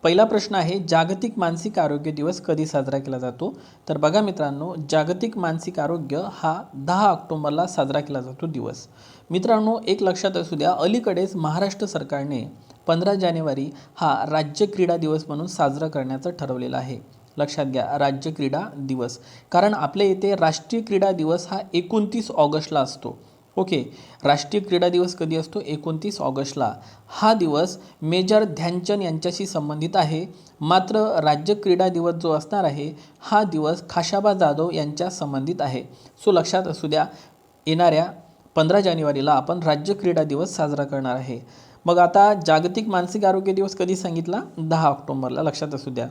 पहिला प्रश्न आहे, जागतिक मानसिक आरोग्य दिवस कधी साजरा केला जातो? तर बघा मित्रांनो, जागतिक मानसिक आरोग्य हा 10 ऑक्टोबरला साजरा केला जातो दिवस. मित्रांनो, एक लक्षात असू द्या, अलीकडेच महाराष्ट्र सरकारने 15 जानेवारी हा राज्य क्रीडा दिवस म्हणून साजरा करण्याचं ठरवलेलं आहे. लक्षात घ्या, राज्य क्रीडा दिवस. कारण आपल्या इथे राष्ट्रीय क्रीडा दिवस हा 29 ऑगस्टला असतो. ओके, राष्ट्रीय क्रीडा दिवस कधी असतो? 29 ऑगस्टला. हा दिवस मेजर ध्यानचंद यांच्याशी संबंधित आहे. मात्र राज्य क्रीडा दिवस जो असणार आहे, हा दिवस खाशाबा जाधव यांच्या संबंधित आहे. सो लक्षात असू द्या, येणाऱ्या 15 जानेवारीला आपण राज्य क्रीडा दिवस साजरा करणार आहे. मग आता जागतिक मानसिक आरोग्य दिवस कधी सांगितला? 10 ऑक्टोबरला. लक्षात असू द्या.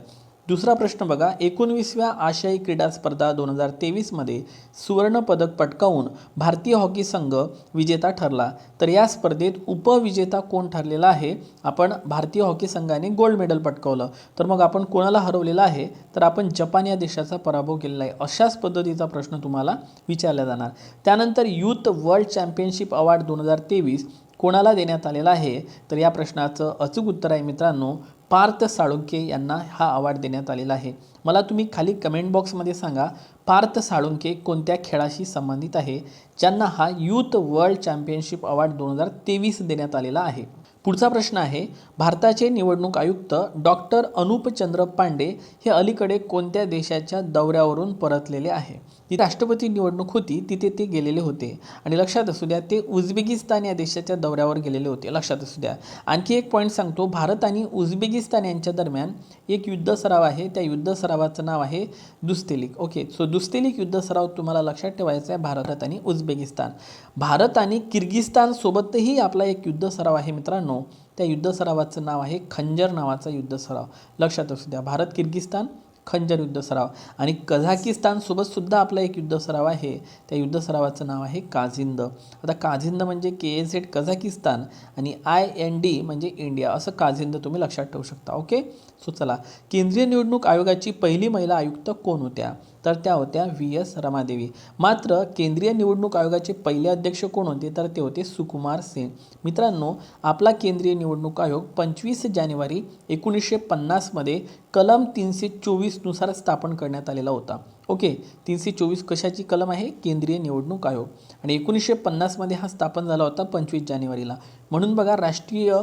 दुसरा प्रश्न बघा, 19व्या आशियाई क्रीडा स्पर्धा 2023मध्ये सुवर्णपदक पटकावून भारतीय हॉकी संघ विजेता ठरला. तर या स्पर्धेत उपविजेता कोण ठरलेला आहे? आपण भारतीय हॉकी संघाने गोल्ड मेडल पटकावलं. तर मग आपण कोणाला हरवलेलं आहे? तर आपण जपान या देशाचा पराभव केलेला आहे. अशाच पद्धतीचा प्रश्न तुम्हाला विचारला जाणार. त्यानंतर यूथ वर्ल्ड चॅम्पियनशिप अवॉर्ड 2023 कोणाला देण्यात आलेला आहे? तर या प्रश्नाचं अचूक उत्तर आहे मित्रांनो, पार्थ साळुंखे यांना हा अवॉर्ड देण्यात आलेला आहे. मला तुम्ही खाली कमेंट बॉक्समध्ये सांगा, पार्थ साळुंखे कोणत्या खेळाशी संबंधित आहे, ज्यांना हा यूथ वर्ल्ड चॅम्पियनशिप अवॉर्ड 2023 देण्यात आलेला आहे. पुढचा प्रश्न आहे, भारताचे निवडणूक आयुक्त डॉक्टर अनुप चंद्र पांडे हे अलीकडे कोणत्या देशाच्या दौऱ्यावरून परतलेले आहे? जी राष्ट्रपती निवडणूक होती तिथे ते गेलेले होते. आणि लक्षात असू द्या, ते उझबेकिस्तान या देशाच्या दौऱ्यावर गेलेले होते. लक्षात असू द्या. आणखी एक पॉईंट सांगतो, भारत आणि उझबेकिस्तान यांच्या दरम्यान एक युद्ध सराव आहे. त्या युद्ध सरावाचं नाव आहे दुस्तेलिक. ओके, सो दुस्तेलिक युद्ध सराव तुम्हाला लक्षात ठेवायचा आहे, भारत आणि उझबेकिस्तान. भारत आणि किर्गिस्तान सोबतही आपला एक युद्ध सराव आहे मित्रांनो. त्या युद्ध सरावाचं नाव आहे खंजर नावाचा युद्ध सराव. लक्षात असू द्या, भारत किर्गिस्तान खंजर युद्ध सराव. आणि कझाकिस्तान सोबत सुद्धा आपला एक युद्ध सराव आहे. त्या युद्ध सरावाचं नाव आहे काझिंद. आता काझिंद म्हणजे KAZ कझाकिस्तान आणि IND म्हणजे इंडिया, असं काझिंद तुम्ही लक्षात ठेवू शकता. ओके, सो चला, केंद्रीय निवडणूक आयोगाची पहिली महिला आयुक्त कोण होत्या? तर त्या होत्या VS रमादेवी. मात्र केंद्रीय निवडणूक आयोगाचे पहिले अध्यक्ष कोण होते? तर ते होते सुकुमार सेन. मित्रांनो, आपला केंद्रीय निवडणूक आयोग 25 जानेवारी 1950मध्ये कलम 324 नुसार स्थापन करण्यात आलेला होता. ओके, 324 कशाची कलम आहे? केंद्रीय निवडणूक आयोग. आणि 1950मध्ये हा स्थापन झाला होता 25 जानेवारीला. म्हणून बघा, राष्ट्रीय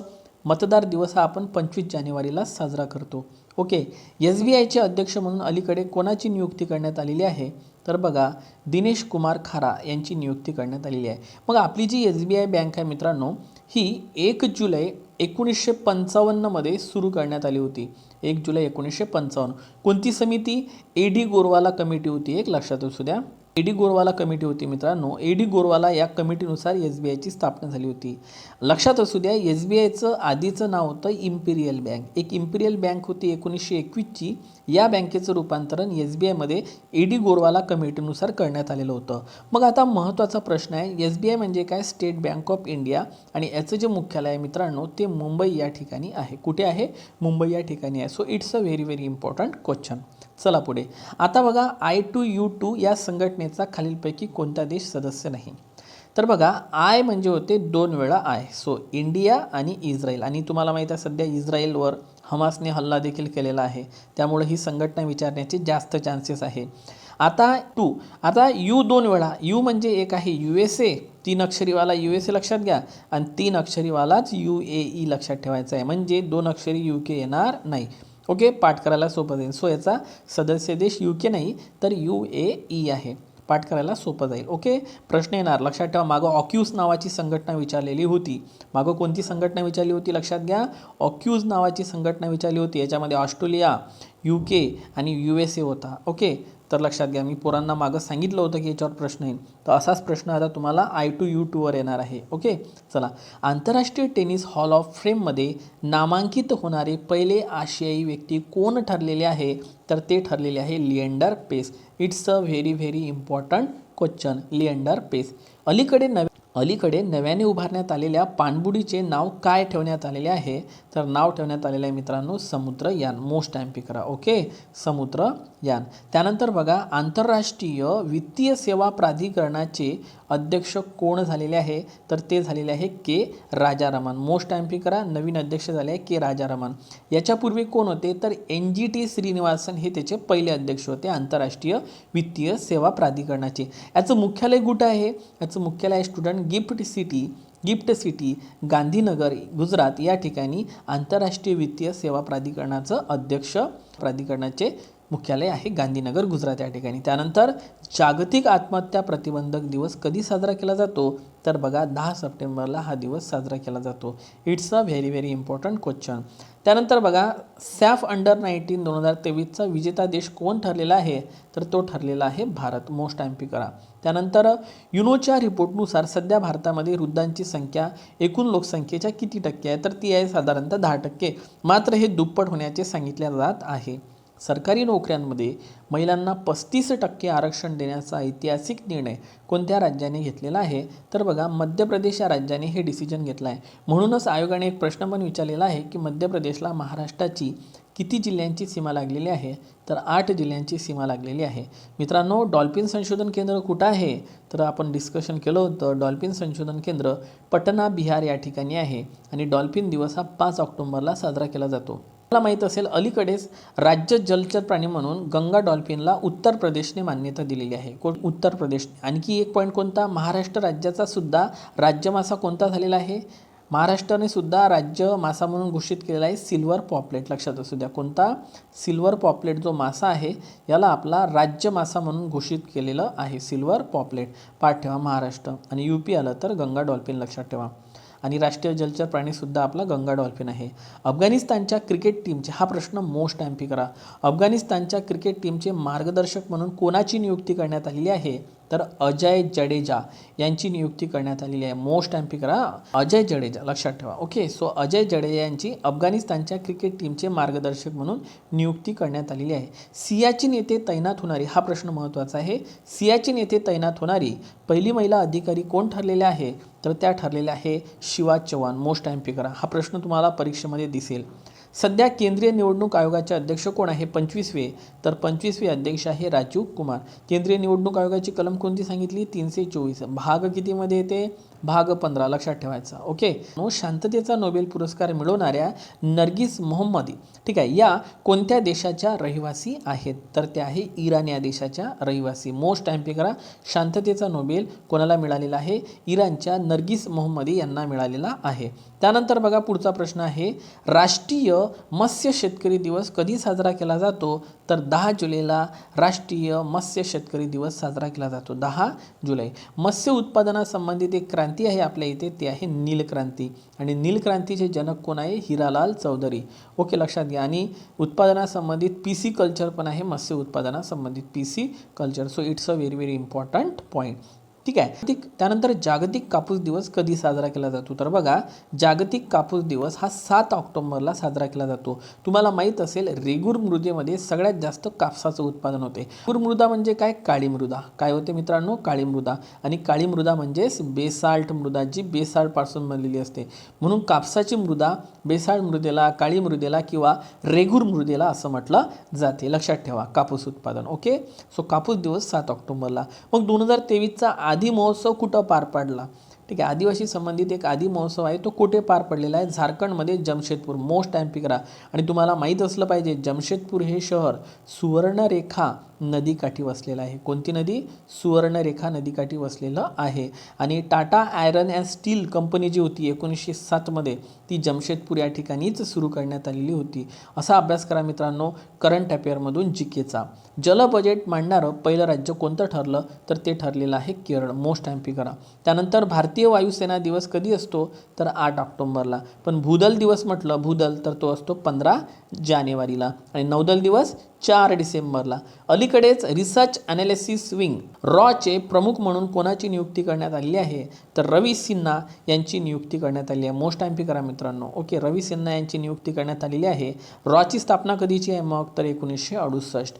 मतदार दिवस हा आपण 25 जानेवारीला साजरा करतो. ओके, SBIचे अध्यक्ष म्हणून अलीकडे कोणाची नियुक्ती करण्यात आलेली आहे? तर बघा, दिनेश कुमार खारा यांची नियुक्ती करण्यात आलेली आहे. मग आपली जी SBI बँक आहे मित्रांनो, ही 1 जुलै 1955मध्ये सुरू करण्यात आली होती. 1 जुलै 1955. कोणती समिती? AD गोरवाला कमिटी होती. एक लक्षात असू द्या, AD गोरवाला कमिटी होती मित्रांनो. AD गोरवाला या कमिटीनुसार SBIची स्थापना झाली होती. लक्षात असू द्या, SBIचं आधीचं नाव होतं इम्पिरियल बँक. एक इम्पिरियल बँक होती 1921ची. या बँकेचं रूपांतरण SBIमध्ये AD गोरवाला कमिटीनुसार करण्यात आलेलं होतं. मग आता महत्त्वाचा प्रश्न आहे, SBI म्हणजे काय? State bank of India. आणि याचं जे मुख्यालय आहे मित्रांनो, ते मुंबई या ठिकाणी आहे. कुठे आहे? मुंबई या ठिकाणी आहे. So it's a very very important question. चला पुढे. आता बघा, I2U2 या संघटनेचा खालीलपैकी कोणता देश सदस्य नाही? तर बघा, आय म्हणजे होते 2 वेळा आय. सो इंडिया आणि इस्रायल. आणि तुम्हाला माहीत आहे, सध्या इस्रायलवर हमासने हल्ला देखील केलेला आहे. त्यामुळे ही संघटना विचारण्याचे जास्त चान्सेस आहे. आता यू 2 वेळा. यू म्हणजे एक आहे USA, 3 अक्षरीवाला USA लक्षात घ्या. आणि 3 अक्षरीवालाच UAE लक्षात ठेवायचा आहे. म्हणजे 2 अक्षरी UK येणार नाही. ओके, पाठ करायला सोपं जाईल. सो याचा सदस्य देश UK नाही तर UAE आहे. पाठ करायला सोपं जाईल. ओके, प्रश्न येणार, लक्षात ठेवा. मागं ऑक्यूज नावाची संघटना विचारलेली होती. मागं कोणती संघटना विचारली होती? लक्षात घ्या, ऑक्यूज नावाची संघटना विचारली होती. याच्यामध्ये ऑस्ट्रेलिया, UK आणि USA होता. ओके, तर लक्षात घ्या, मी पोरांना मागं सांगितलं होतं की याच्यावर प्रश्न येईल. तर असाच प्रश्न आता तुम्हाला I2U2वर येणार आहे. ओके, चला. आंतरराष्ट्रीय टेनिस हॉल ऑफ फेममध्ये नामांकित होणारे पहिले आशियाई व्यक्ती कोण ठरलेले आहे? तर ते ठरलेले आहे Leander Paes. It's a very very important question. Leander Paes. अलीकडे अलीकडे नव्याने उभारण्यात आलेल्या पाणबुडीचे नाव काय ठेवण्यात आलेले आहे? तर नाव ठेवण्यात आलेलं आहे मित्रांनो समुद्रयान. मोस्ट टाइम पिक करा. ओके, समुद्रयान. त्यानंतर बघा, आंतरराष्ट्रीय वित्तीय सेवा प्राधिकरणाचे अध्यक्ष कोण झालेले आहे? तर ते झालेले आहे के राजारामन. मोस्ट टाइम पिक करा. नवीन अध्यक्ष झाले आहे के राजारामन. याच्यापूर्वी कोण होते? तर NGT श्रीनिवासन हे त्याचे पहिले अध्यक्ष होते आंतरराष्ट्रीय वित्तीय सेवा प्राधिकरणाचे. याचं मुख्यालय कुठं आहे? याचं मुख्यालय आहे student gift city Gandhinagar Gujarat या ठिकाणी आंतरराष्ट्रीय वित्तीय सेवा प्राधिकरणाचं अध्यक्ष प्राधिकरणाचे मुख्यालय आहे गांधीनगर गुजरात या ठिकाणी. त्यानंतर जागतिक आत्महत्या प्रतिबंधक दिवस कधी साजरा केला जातो? तर बघा 10 सप्टेंबरला हा दिवस साजरा केला जातो. It's a very very important question. त्यानंतर बघा, सॅफ अंडर-19 2023चा विजेता देश कोण ठरलेला आहे? तर तो ठरलेला आहे भारत. मोस्ट टाइम पिक करा. त्यानंतर युनोच्या रिपोर्टनुसार सध्या भारतामध्ये वृद्धांची संख्या एकूण लोकसंख्येच्या किती टक्के आहे? तर ती आहे साधारणतः 10%. मात्र हे दुप्पट होण्याचे सांगितले जात आहे. सरकारी नोकऱ्यांमध्ये महिलांना 35% आरक्षण देण्याचा ऐतिहासिक निर्णय कोणत्या राज्याने घेतलेला आहे? तर बघा, मध्य प्रदेश या राज्याने हे डिसिजन घेतलं आहे. म्हणूनच आयोगाने एक प्रश्न पण विचारलेला आहे की मध्य प्रदेशला महाराष्ट्राची किती जिल्ह्यांची सीमा लागलेली आहे? तर 8 जिल्ह्यांची सीमा लागलेली आहे. मित्रांनो, डॉल्फिन संशोधन केंद्र कुठं आहे? तर आपण डिस्कशन केलं होतं. डॉल्फिन संशोधन केंद्र पटना बिहार या ठिकाणी आहे आणि डॉल्फिन दिवस हा 5 ऑक्टोबरला साजरा केला जातो. मला माहीत असेल, अलीकडेच राज्य जलचर प्राणी म्हणून गंगा डॉल्फिनला उत्तर प्रदेशने मान्यता दिलेली आहे. उत्तर प्रदेश. आणखी एक पॉईंट कोणता? महाराष्ट्र राज्याचा सुद्धा राज्यमासा कोणता झालेला आहे? महाराष्ट्राने सुद्धा राज्य मासा म्हणून घोषित केलेला आहे सिल्वर पॉपलेट. लक्षात असू द्या, कोणता? सिल्वर पॉपलेट जो मासा आहे याला आपला राज्य मासा म्हणून घोषित केलेलं आहे. सिल्वर पॉपलेट. पाठ ठेवा महाराष्ट्र. आणि UP आलं तर गंगा डॉल्फिन लक्षात ठेवा. आणि राष्ट्रीय जलचर प्राणीसुद्धा आपला गंगा डॉल्फिन आहे. अफगाणिस्तानच्या क्रिकेट टीमचे, हा प्रश्न मोस्ट टाइम पिक करा. अफगाणिस्तानच्या क्रिकेट टीमचे मार्गदर्शक म्हणून कोणाची नियुक्ती करण्यात आलेली आहे? तर अजय जडेजा यांची नियुक्ती करण्यात आलेली आहे. मोस्ट टाइम पिक करा. अजय जडेजा लक्षात ठेवा. ओके, सो अजय जडेजा यांची अफगाणिस्तानच्या क्रिकेट टीमचे मार्गदर्शक म्हणून नियुक्ती करण्यात आलेली आहे. सियाचीन येथे तैनात होणारी, हा प्रश्न महत्त्वाचा आहे, सियाचीन येथे तैनात होणारी पहिली महिला अधिकारी कोण ठरलेल्या आहे? तर त्या ठरलेल्या आहे शिवा चव्हाण. मोस्ट टाइम पिक करा. हा प्रश्न तुम्हाला परीक्षेमध्ये दिसेल. सध्या केंद्रीय निवडणूक आयोगाचे अध्यक्ष कोण आहे? 25वे. तर 25वे अध्यक्ष आहे राजीव कुमार. केंद्रीय निवडणूक आयोगाची कलम कोणती सांगितली? 324. भाग कितीमध्ये येते? भाग 15. लक्षात ठेवायचा. ओके. शांततेचा नोबेल पुरस्कार मिळवणाऱ्या नर्गिस मोहम्मदी, ठीक आहे, या कोणत्या देशाच्या रहिवासी आहेत? तर त्या आहे इराण या देशाच्या रहिवासी. मोस्ट टाइम पिक करा. शांततेचा नोबेल कोणाला मिळालेला आहे? इराणच्या नर्गिस मोहम्मदी यांना मिळालेला आहे. त्यानंतर बघा, पुढचा प्रश्न आहे, राष्ट्रीय मत्स्य शेतकरी दिवस कधी साजरा केला जातो? तर 10 जुलैला राष्ट्रीय मत्स्य शेतकरी दिवस साजरा केला जातो. 10 जुलै. मत्स्य उत्पादनासंबंधित एक क्रांती आहे आपल्या इथे, ते आहे नील क्रांती. आणि नील क्रांतीचे जनक कोण आहे? हिरालाल चौधरी. ओके, लक्षात घ्या. आणि उत्पादनासंबंधित PC कल्चर पण आहे, मत्स्य उत्पादनासंबंधित PC culture. So it's a very very important point. ठीक आहे. त्यानंतर जागतिक कापूस दिवस कधी साजरा केला जातो? तर बघा, जागतिक कापूस दिवस हा 7 ऑक्टोबरला साजरा केला जातो. तुम्हाला माहीत असेल, रेगूर मृदेमध्ये सगळ्यात जास्त कापसाचं उत्पादन होते. रेगूर मृदा म्हणजे काय? काळी मृदा. काय होते मित्रांनो? काळी मृदा. आणि काळी मृदा म्हणजेच बेसाल्ट मृदा, जी बेसाल्टपासून बनलेली असते. म्हणून कापसाची मृदा बेसाल्ट मृदेला, काळी मृदेला किंवा रेगूर मृदेला असं म्हटलं जाते. लक्षात ठेवा, कापूस उत्पादन. ओके, सो कापूस दिवस 7 ऑक्टोबरला. मग 2023चा आदी महोत्सव कुठं पार पडला? ठीक आहे, आदिवासी संबंधित एक आदी महोत्सव आहे, तो कुठे पार पडलेला आहे? झारखंडमध्ये जमशेदपूर. मोस्ट टाइम पिक करा. आणि तुम्हाला माहीत असलं पाहिजे, जमशेदपूर हे शहर सुवर्णरेखा नदीकाठी वसलेलं आहे. कोणती नदी? सुवर्णरेखा नदीकाठी वसलेलं आहे. आणि Tata iron and steel company जी होती 1907 मध्ये, ती जमशेदपूर या ठिकाणीच सुरू करण्यात आलेली होती. असा अभ्यास करा मित्रांनो करंट अफेअरमधून GKचा. जल बजेट मांडणारं पहिलं राज्य कोणतं ठरलं? तर ते ठरलेलं आहे केरळ. मोस्ट टाइम पिक करा. त्यानंतर भारतीय वायुसेना दिवस कधी असतो? तर 8 ऑक्टोबरला. पण भूदल दिवस म्हटलं, भूदल, तर तो असतो 15 जानेवारीला. आणि नौदल दिवस 4 डिसेंबरला. अलीकडेच रिसर्च ॲनालिसिस विंग रॉचे प्रमुख म्हणून कोणाची नियुक्ती करण्यात आली आहे? तर रवी सिन्हा यांची नियुक्ती करण्यात आली आहे. मोस्ट टाइम पिक करा मित्रांनो. ओके, रवी सिन्हा यांची नियुक्ती करण्यात आलेली आहे. रॉची स्थापना कधीची आहे मग? तर 1968.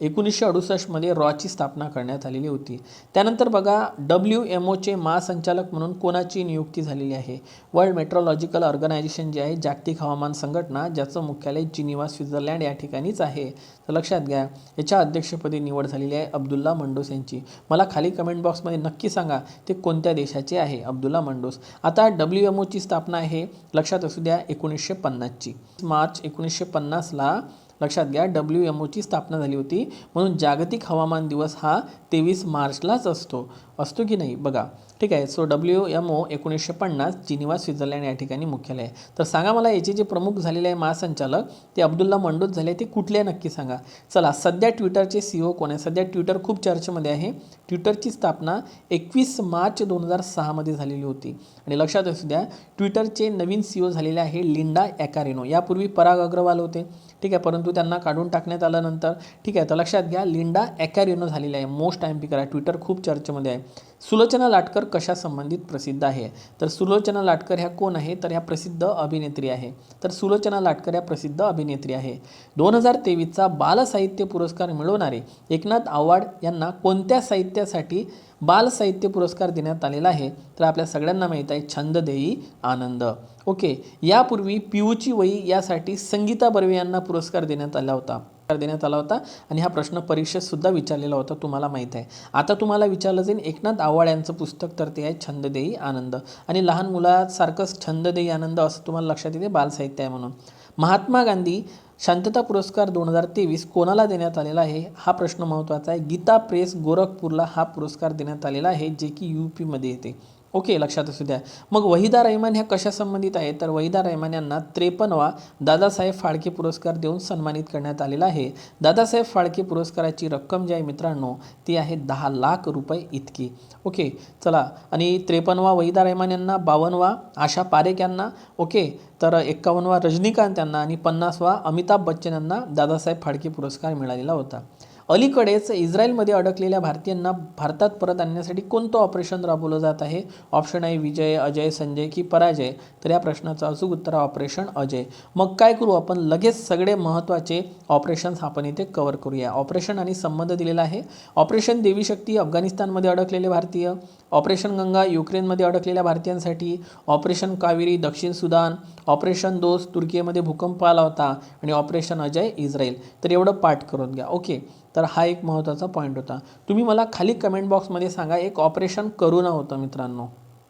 1968मध्ये रॉची स्थापना करण्यात आलेली होती. त्यानंतर बघा WMOचे महासंचालक म्हणून कोणाची नियुक्ती झालेली आहे? वर्ल्ड मेट्रोलॉजिकल ऑर्गनायझेशन जे आहे, जागतिक हवामान संघटना, ज्याचं मुख्यालय जिनिव्हा स्वित्झर्लंड या ठिकाणीच आहे. तर लक्षात घ्या, याच्या अध्यक्षपदी निवड झालेली आहे अब्दुल्ला मंडोस यांची. मला खाली कमेंट बॉक्समध्ये नक्की सांगा ते कोणत्या देशाचे आहे अब्दुल्ला मंडोस. आता WMOची स्थापना आहे, लक्षात असू द्या, 1950ची. मार्च 1950ला लक्षात घ्या WMOची स्थापना झाली होती. म्हणून जागतिक हवामान दिवस हा 23 मार्चलाच असतो की नाही बघा. ठीक आहे. सो WMO 1950 जिनिव्हा स्वित्झर्लंड या ठिकाणी मुख्यालय आहे. तर सांगा मला याचे जे प्रमुख झालेले आहे महासंचालक ते अब्दुल्ला मंडोस झाले, ते कुठले नक्की सांगा. चला, सध्या ट्विटरचे CEO कोण आहे? सध्या ट्विटर खूप चर्चेमध्ये आहे. ट्विटरची स्थापना 21 मार्च 2006मध्ये झालेली होती. आणि लक्षात असू द्या, ट्विटरचे नवीन CEO झालेले आहे लिंडा ॲकारिनो. यापूर्वी पराग अग्रवाल होते, ठीक आहे, परंतु त्यांना काढून टाकण्यात आलं नंतर. ठीक आहे, तर लक्षात घ्या, लिंडा ॲकारिनो झालेले आहे. मोस्ट MP करा, ट्विटर खूप चर्चेमध्ये आहे. सुलोचना लाटकर कशा संबंधित प्रसिद्ध आहे? तर सुलोचना लाटकर ह्या कोण आहे? तर ह्या प्रसिद्ध अभिनेत्री आहे. तर सुलोचना लाटकर या प्रसिद्ध अभिनेत्री आहे. 2023चा बालसाहित्य पुरस्कार मिळवणारे एकनाथ आवाड यांना कोणत्या साहित्यासाठी बालसाहित्य पुरस्कार देण्यात आलेला आहे? तर आपल्या सगळ्यांना माहीत आहे, छंददेई आनंद. ओके, यापूर्वी पिऊची वही यासाठी संगीता बर्वे यांना पुरस्कार देण्यात आला होता आणि हा प्रश्न परीक्षेत सुद्धा विचारलेला होता, तुम्हाला माहीत आहे. आता तुम्हाला विचारलं जाईल एकनाथ आवाड यांचं पुस्तक, तर ते आहे छंददेई आनंद. आणि लहान मुलासारखंच छंददेई आनंद असं तुम्हाला लक्षात येते, बालसाहित्य आहे म्हणून. महात्मा गांधी शांतता पुरस्कार 2023 कोणाला देण्यात आलेला आहे? हा प्रश्न महत्त्वाचा आहे. गीता प्रेस गोरखपूरला हा पुरस्कार देण्यात आलेला आहे, जे की UP मध्ये येते. ओके, लक्षात असू द्या. मग वहिदा रहमान ह्या कशा संबंधित आहे? तर वहिदा रहमान यांना 53वा दादासाहेब फाळके पुरस्कार देऊन सन्मानित करण्यात आलेला आहे. दादासाहेब फाळके पुरस्काराची रक्कम जी आहे मित्रांनो, ती आहे 10 लाख रुपये इतकी. ओके, चला, आणि 53वा वहिदा रहमान यांना, 52वा आशा पारेख यांना, ओके, तर 51वा रजनीकांत यांना आणि 50वा अमिताभ बच्चन यांना दादासाहेब फाळके पुरस्कार मिळालेला होता. अलीकडेच इस्रायलमध्ये अडकलेल्या भारतीयांना भारतात परत आणण्यासाठी कोणतं ऑपरेशन राबवलं जात आहे? ऑप्शन आहे विजय, अजय, संजय की पराजय. तर या प्रश्नाचं अचूक उत्तर ऑपरेशन अजय. मग काय करू आपण? लगेच सगळे महत्त्वाचे ऑपरेशन्स आपण इथे कव्हर करूया. ऑपरेशन आणि संबंध दिलेला आहे. ऑपरेशन देवी शक्ती अफगाणिस्तानमध्ये अडकलेले भारतीय, ऑपरेशन गंगा युक्रेनमध्ये अडकलेल्या भारतीयांसाठी, ऑपरेशन कावेरी दक्षिण सुदान, ऑपरेशन दोस्त तुर्कीमध्ये भूकंप आला होता आणि ऑपरेशन अजय इस्रायल. तर एवढं पाठ करून घ्या. ओके, तर हा एक महत्त्वाचा पॉईंट होता. तुम्ही मला खाली कमेंट बॉक्समध्ये सांगा, एक ऑपरेशन करुणा होतं मित्रांनो.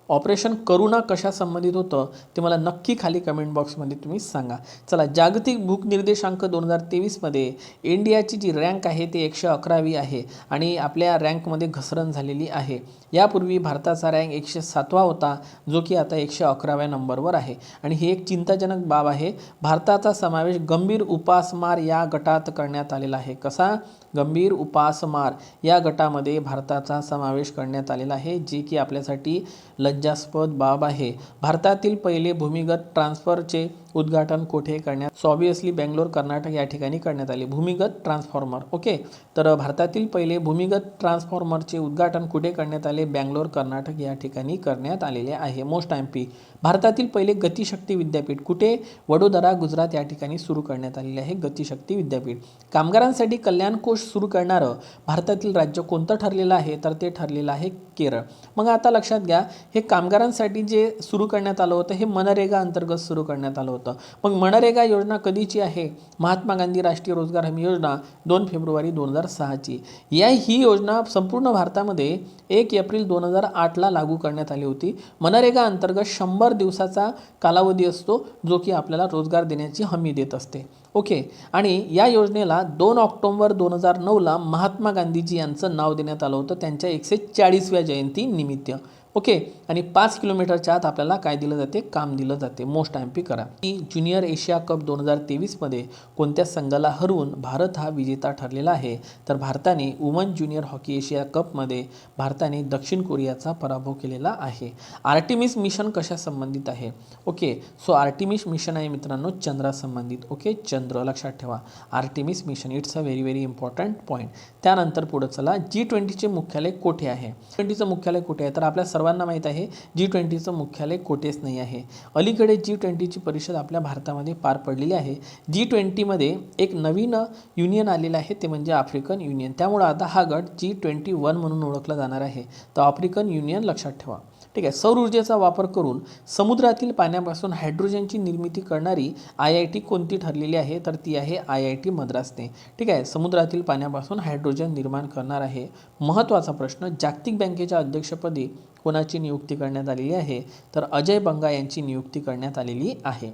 ऑपरेशन करुणा कशा संबंधित होतं ते मला नक्की खाली कमेंट बॉक्समध्ये तुम्ही सांगा. चला, जागतिक भूक निर्देशांक 2023मध्ये इंडियाची जी रँक आहे ती 111वी आहे आणि आपल्या रँकमध्ये घसरण झालेली आहे. यापूर्वी भारताचा रँक 107वा होता, जो की आता 111व्या नंबरवर आहे. आणि ही एक चिंताजनक बाब आहे. भारताचा समावेश गंभीर उपासमार या गटात करण्यात आलेला आहे. कसा? गंभीर उपासमार या गटामध्ये भारताचा समावेश करण्यात आलेला आहे, जे की आपल्यासाठी लज्जास्पद बाब आहे. भारतातील पहिले भूमिगत ट्रान्सफरचे उद्घाटन कोठे करण्यात? ऑब्वियसली बेंगलोर कर्नाटक या ठिकाणी करण्यात आले. भूमिगत ट्रान्सफॉर्मर. ओके, तर भारतातील पहिले भूमिगत ट्रान्सफॉर्मरचे उद्घाटन कुठे करण्यात आले? बेंगलोर कर्नाटक या ठिकाणी करण्यात आलेले आहे. Most MP. भारतातील पहिले गतिशक्ती विद्यापीठ कुठे? वडोदरा गुजरात या ठिकाणी सुरू करण्यात आलेले आहे गतिशक्ती विद्यापीठ. कामगारांसाठी कल्याण कोष सुरू करणारं भारतातील राज्य कोणतं ठरलेलं आहे? तर ते ठरलेलं आहे केरळ. मग आता लक्षात घ्या, हे कामगारांसाठी जे सुरू करण्यात आलं होतं हे मनरेगा अंतर्गत सुरू करण्यात आलं होतं. मग मनरेगा योजना कधीची आहे? महात्मा गांधी राष्ट्रीय रोजगार हमी योजना 2 फेब्रुवारी 2006ची. ही योजना संपूर्ण भारतामध्ये 1 एप्रिल 2008ला लागू करण्यात आली होती. मनरेगा अंतर्गत 100 दिवसाचा कालावधी असतो, जो की आपल्याला रोजगार देण्याची हमी देत असते. ओके, आणि या योजनेला 2 ऑक्टोबर 2009ला महात्मा गांधीजी यांचं नाव देण्यात आलं होतं त्यांच्या 140व्या जयंती निमित्त. ओके, आणि 5 किलोमीटरच्या आत आपल्याला काय दिलं जाते? काम दिलं जाते. मोस्ट MP करा. ज्युनियर एशिया कप 2023मध्ये कोणत्या संघाला हरवून भारत हा विजेता ठरलेला आहे? तर भारताने वुमन ज्युनियर हॉकी एशिया कपमध्ये भारताने दक्षिण कोरियाचा पराभव केलेला आहे. आर्टिमिस मिशन कशा संबंधित आहे? ओके, सो आर्टिमिस मिशन आहे मित्रांनो चंद्रासंबंधित. ओके, चंद्र लक्षात ठेवा. Artemis mission, it's a very very important point. त्यानंतर पुढे चला, G20चे मुख्यालय कोठे आहे? G20चं मुख्यालय कुठे आहे? तर आपल्या सर्वांना माहीत आहे G20चं मुख्यालय कोठेच नाही आहे. अलीकडे G20ची परिषद आपल्या भारतामध्ये पार पडलेली आहे. G20मध्ये एक नवीन युनियन आलेलं आहे, ते म्हणजे आफ्रिकन युनियन. त्यामुळे आता हा गट G21 म्हणून ओळखला जाणार आहे. तर आफ्रिकन युनियन लक्षात ठेवा. ठीक आहे. सौर ऊर्जेचा वापर करून समुद्रातील पाण्यापासून हायड्रोजनची निर्मिती करणारी IIT कोणती ठरलेली आहे, तर ती आहे IIT मद्रासने. ठीक आहे. समुद्रातील पाण्यापासून हायड्रोजन निर्माण करणार आहे. महत्त्वाचा प्रश्न, जागतिक बँकेच्या अध्यक्षपदी कोणाची नियुक्ती करण्यात आलेली आहे, तर अजय बंगा यांची नियुक्ती करण्यात आलेली आहे.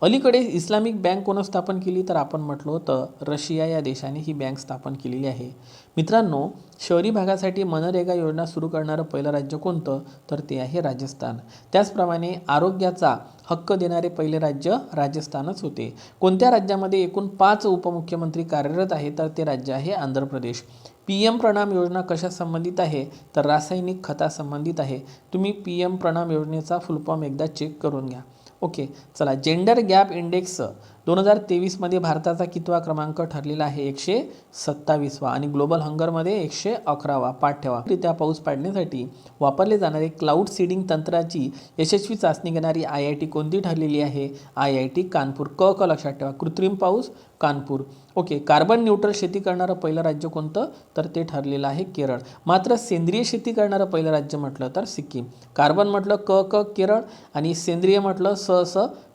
अलीकडे इस्लामिक बँक कोण स्थापन केली, तर आपण म्हटलो होतं रशिया या देशाने ही बँक स्थापन केलेली आहे. मित्रांनो, शहरी भागासाठी मनरेगा योजना सुरू करणारं पहिलं राज्य कोणतं, तर ते आहे राजस्थान. त्याचप्रमाणे आरोग्याचा हक्क देणारे पहिले राज्य राजस्थानच होते. कोणत्या राज्यामध्ये एकूण 5 उपमुख्यमंत्री कार्यरत आहे, तर ते राज्य आहे आंध्र प्रदेश. PM प्रणाम योजना कशा संबंधित आहे, तर रासायनिक खतासंबंधित आहे. तुम्ही PM प्रणाम योजनेचा फुल फॉर्म एकदा चेक करून घ्या. ओके, चला. जेंडर गॅप इंडेक्स 2023मध्ये भारताचा कितवा क्रमांक ठरलेला आहे, 127वा. आणि ग्लोबल हंगरमध्ये 111वा. पाठ ठेवा. रित्या पाऊस पाडण्यासाठी वापरले जाणारे क्लाउड सीडिंग तंत्राची यशस्वी चाचणी घेणारी IIT कोणती ठरलेली आहे, IIT कानपूर. क लक्षात ठेवा. कृत्रिम पाऊस कानपूर. ओके. कार्बन न्यूट्रल शेती करणारं पहिलं राज्य कोणतं, तर ते ठरलेलं आहे केरळ. मात्र सेंद्रिय शेती करणारं पहिलं राज्य म्हटलं तर सिक्कीम. कार्बन म्हटलं क केरळ आणि सेंद्रिय म्हटलं स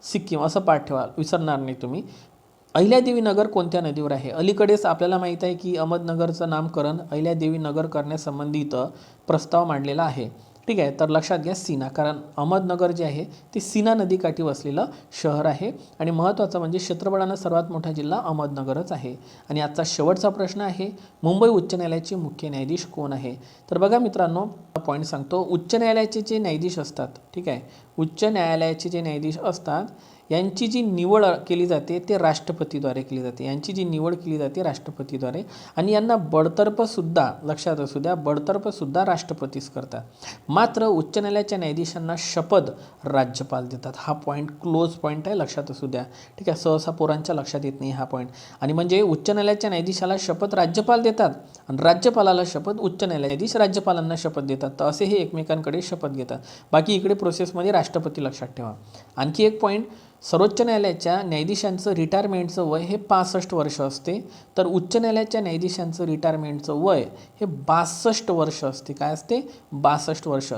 सिक्कीम. असं पाठ ठेवा, विसरणार नाही तुम्ही. अहिल्यादेवी नगर कोणत्या नदीवर आहे? अलीकडेच आपल्याला माहीत आहे की अहमदनगरचं नामकरण अहिल्यादेवी नगर करण्यासंबंधित प्रस्ताव मांडलेला आहे. ठीक आहे. तर लक्षात घ्या सीना, कारण अहमदनगर जे आहे ते सीना नदीकाठी वसलेलं शहर आहे. आणि महत्त्वाचं म्हणजे क्षेत्रफळानं सर्वात मोठा जिल्हा अहमदनगरच आहे. आणि आजचा शेवटचा प्रश्न आहे, मुंबई उच्च न्यायालयाचे मुख्य न्यायाधीश कोण आहे? तर बघा मित्रांनो, पॉईंट सांगतो. उच्च न्यायालयाचे जे न्यायाधीश असतात, ठीक आहे, उच्च न्यायालयाचे जे न्यायाधीश असतात यांची जी निवड केली जाते ते राष्ट्रपतीद्वारे केली जाते. यांची जी निवड केली जाते राष्ट्रपतीद्वारे. आणि यांना बडतर्फसुद्धा, लक्षात असू द्या, बडतर्फसुद्धा राष्ट्रपतीच करतात. मात्र उच्च न्यायालयाच्या न्यायाधीशांना शपथ राज्यपाल देतात. हा पॉईंट क्लोज पॉईंट आहे, लक्षात असू द्या. ठीक आहे. सहसा पोरांच्या लक्षात येत नाही हा पॉईंट. आणि म्हणजे उच्च न्यायालयाच्या न्यायाधीशाला शपथ राज्यपाल देतात आणि राज्यपालाला शपथ उच्च न्यायाधीश राज्यपालांना शपथ देतात. तर असे हे एकमेकांकडे शपथ घेतात. बाकी इकडे प्रोसेसमध्ये राष्ट्रपती लक्षात ठेवा. आणखी एक पॉईंट, सर्वोच्च न्यायालयाच्या न्यायाधीशांचं रिटायरमेंटचं वय हे 65 वर्ष असते, तर उच्च न्यायालयाच्या न्यायाधीशांचं रिटायरमेंटचं वय हे 62 वर्ष असते. काय असते? 62 वर्ष.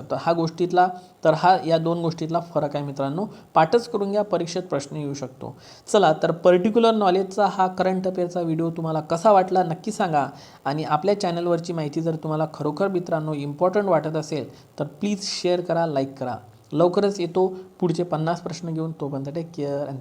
तर हा या दोन गोष्टीतला फरक आहे मित्रांनो. पाठच करून घ्या, परीक्षेत प्रश्न येऊ शकतो. चला, तर पर्टिक्युलर नॉलेजचा हा करंट अफेअरचा व्हिडिओ तुम्हाला कसा वाटला नक्की सांगा. आणि आपल्या चॅनलवरची माहिती जर तुम्हाला खरोखर मित्रांनो इम्पॉर्टंट वाटत असेल तर प्लीज शेअर करा, लाईक करा. लवकरच येतो पुढचे 50 प्रश्न घेऊन. तोपर्यंत टेक केअर.